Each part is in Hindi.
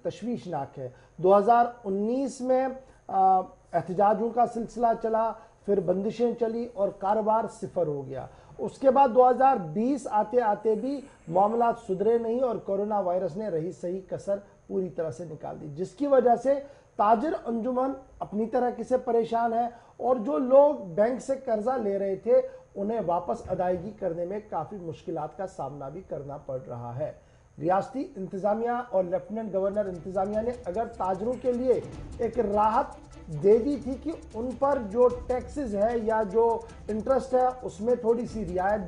तशवीशनाक है। 2019 में एहतजाजों का सिलसिला चला, फिर बंदिशें चली और कारोबार सिफर हो गया। उसके बाद 2020 आते आते भी मामला सुधरे नहीं और कोरोना वायरस ने रही सही कसर पूरी तरह से निकाल दी, जिसकी वजह से ताजिर अंजुमन अपनी तरह से परेशान है और जो लोग बैंक से कर्जा ले रहे थे उन्हें वापस अदायगी करने में काफी मुश्किलात का सामना भी करना पड़ रहा है। रियासती इंतजामिया और लेफ्टिनेंट गवर्नर इंतजामिया ने अगर ताजरों के लिए एक राहत दे दी थी कि उन पर जो टैक्सेस है या जो इंटरेस्ट है उसमें थोड़ी सी रियायत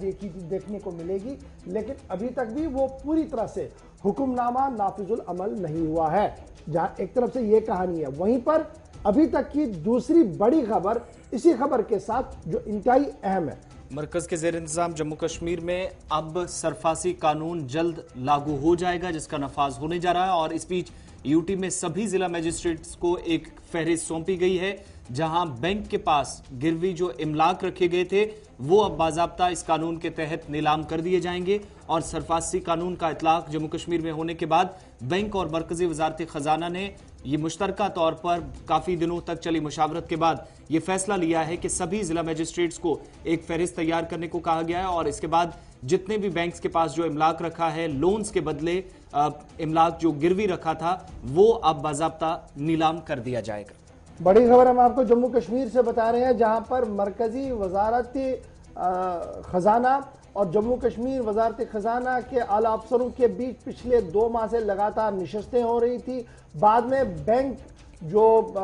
देखने को मिलेगी, लेकिन अभी तक भी वो पूरी तरह से हुक्मनामा नाफिजुल अमल नहीं हुआ है। जहां एक तरफ से ये कहानी है, वहीं पर अभी तक की दूसरी बड़ी खबर इसी खबर के साथ जो इंतहाई अहम है। मरकज के जेर इंतजाम जम्मू कश्मीर में अब सरफासी कानून जल्द लागू हो जाएगा, जिसका नफाज होने जा रहा है। और इस बीच यूटी में सभी जिला मजिस्ट्रेट्स को एक फहरिस्त सौंपी गई है, जहां बैंक के पास गिरवी जो इमलाक रखे गए थे वो अब बाज़ाब्ता इस कानून के तहत नीलाम कर दिए जाएंगे। और सरफासी कानून का इतलाक जम्मू कश्मीर में होने के बाद बैंक और मरकजी वजारत खजाना ने ये मुश्तरका तौर पर काफी दिनों तक चली मुशावरत के बाद ये फैसला लिया है कि सभी जिला मजिस्ट्रेट्स को एक फहरिस्त तैयार करने को कहा गया है और इसके बाद जितने भी बैंक्स के पास जो इमलाक रखा है, लोन्स के बदले इमलाक जो गिरवी रखा था वो अब बाज़ाब्ता नीलाम कर दिया जाएगा। बड़ी खबर हम आपको जम्मू कश्मीर से बता रहे हैं, जहां पर मरकजी वजारत खजाना और जम्मू कश्मीर वजारत खजाना के आला अफसरों के बीच पिछले 2 माह से लगातार नशस्तें हो रही थी। बाद में बैंक जो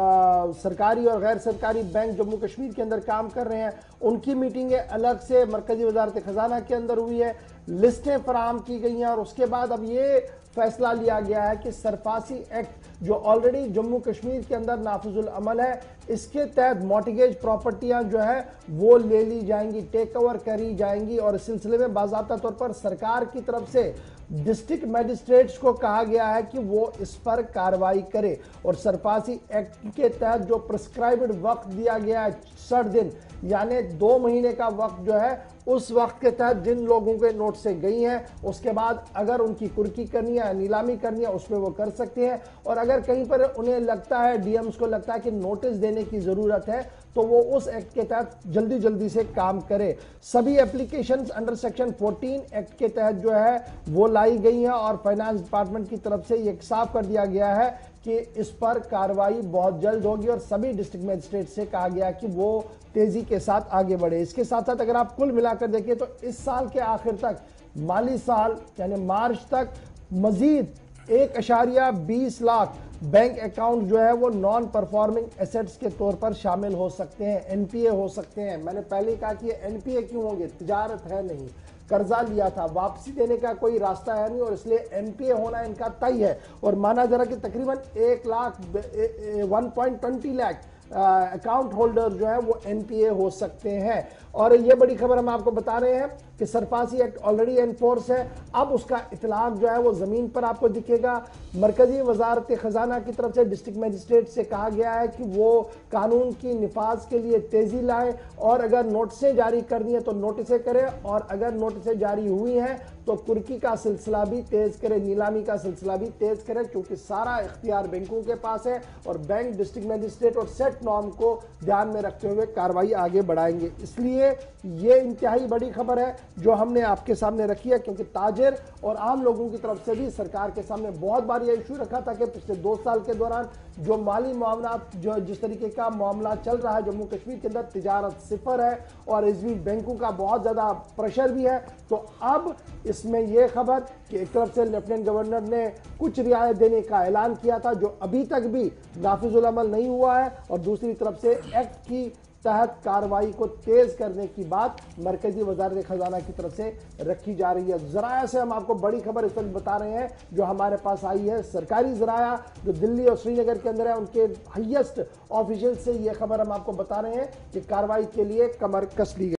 सरकारी और गैर सरकारी बैंक जम्मू कश्मीर के अंदर काम कर रहे हैं उनकी मीटिंगें अलग से मरकजी वजारत खजाना के अंदर हुई है, लिस्टें फराहम की गई हैं और उसके बाद अब ये फैसला लिया गया है कि सरफासी एक्ट जो ऑलरेडी जम्मू कश्मीर के अंदर नाफिजुल अमल है, इसके तहत मॉर्टगेज प्रॉपर्टियां जो है वो ले ली जाएंगी, टेक ओवर करी जाएंगी और इस सिलसिले में बाज़ाब्ता तौर पर सरकार की तरफ से डिस्ट्रिक्ट मजिस्ट्रेट्स को कहा गया है कि वो इस पर कार्रवाई करे। और सरफासी एक्ट के तहत जो प्रिस्क्राइब्ड वक्त दिया गया है 60 दिन यानी 2 महीने का वक्त जो है, उस वक्त के तहत जिन लोगों के नोट से गई हैं उसके बाद अगर उनकी कुर्की करनी है, नीलामी करनी है, उसमें वो कर सकते हैं। और अगर कहीं पर उन्हें लगता है, डीएम्स को लगता है कि नोटिस देने की जरूरत है तो वो उस एक्ट के तहत जल्दी जल्दी से काम करे। सभी एप्लीकेशंस अंडर सेक्शन 14 एक्ट के तहत जो है वो लाई गई हैं और फाइनेंस डिपार्टमेंट की तरफ से ये साफ कर दिया गया है कि इस पर कार्रवाई बहुत जल्द होगी और सभी डिस्ट्रिक्ट मजिस्ट्रेट से कहा गया कि वो तेजी के साथ आगे बढ़े। इसके साथ साथ अगर आप कुल मिलाकर देखें तो इस साल के आखिर तक, माली साल यानी मार्च तक, मजीद 1.20 लाख बैंक अकाउंट जो है वो नॉन परफॉर्मिंग एसेट्स के तौर पर शामिल हो सकते हैं, एनपीए हो सकते हैं। मैंने पहले कहा कि एनपीए क्यों होंगे, तिजारत है नहीं, कर्जा लिया था, वापसी देने का कोई रास्ता है नहीं और इसलिए एनपीए होना इनका तय है। और माना जरा कि तकरीबन 1.20 लाख अकाउंट होल्डर जो है वो एनपीए हो सकते हैं। और ये बड़ी खबर हम आपको बता रहे हैं कि सरफासी एक्ट ऑलरेडी एनफोर्स है, अब उसका इतलाक जो है वो जमीन पर आपको दिखेगा। मरकजी वजारत खजाना की तरफ से डिस्ट्रिक्ट मजिस्ट्रेट से कहा गया है कि वो कानून की निफाज के लिए तेजी लाए और अगर नोटिसें जारी करनी है तो नोटिसें करें और अगर नोटिसें जारी हुई हैं तो कुर्की का सिलसिला भी तेज करें, नीलामी का सिलसिला भी तेज करें, क्योंकि सारा इख्तियार बैंकों के पास है और बैंक डिस्ट्रिक्ट मजिस्ट्रेट और सेट नॉर्म को ध्यान में रखते हुए कार्रवाई आगे बढ़ाएंगे। इसलिए ये इंतहाई बड़ी खबर है जो हमने आपके सामने रखी है, क्योंकि ताजिर और आम लोगों की तरफ से भी सरकार के सामने बहुत बार यह इशू रखा था कि पिछले 2 साल के दौरान जो माली मामला, जो जिस तरीके का मामला चल रहा है जम्मू कश्मीर के अंदर, तिजारत सिफर है और इस बीच बैंकों का बहुत ज्यादा प्रेशर भी है। तो अब इसमें यह खबर कि एक तरफ से लेफ्टिनेंट गवर्नर ने कुछ रियायत देने का ऐलान किया था जो अभी तक भी नाफिजुल अमल नहीं हुआ है और दूसरी तरफ से एक्ट की तहत कार्रवाई को तेज करने की बात मरकजी वजारत खजाना की तरफ से रखी जा रही है। जराया से हम आपको बड़ी खबर इस वक्त बता रहे हैं जो हमारे पास आई है। सरकारी जराया जो दिल्ली और श्रीनगर के अंदर है, उनके हाईएस्ट ऑफिशियल से यह खबर हम आपको बता रहे हैं कि कार्रवाई के लिए कमर कस ली गई।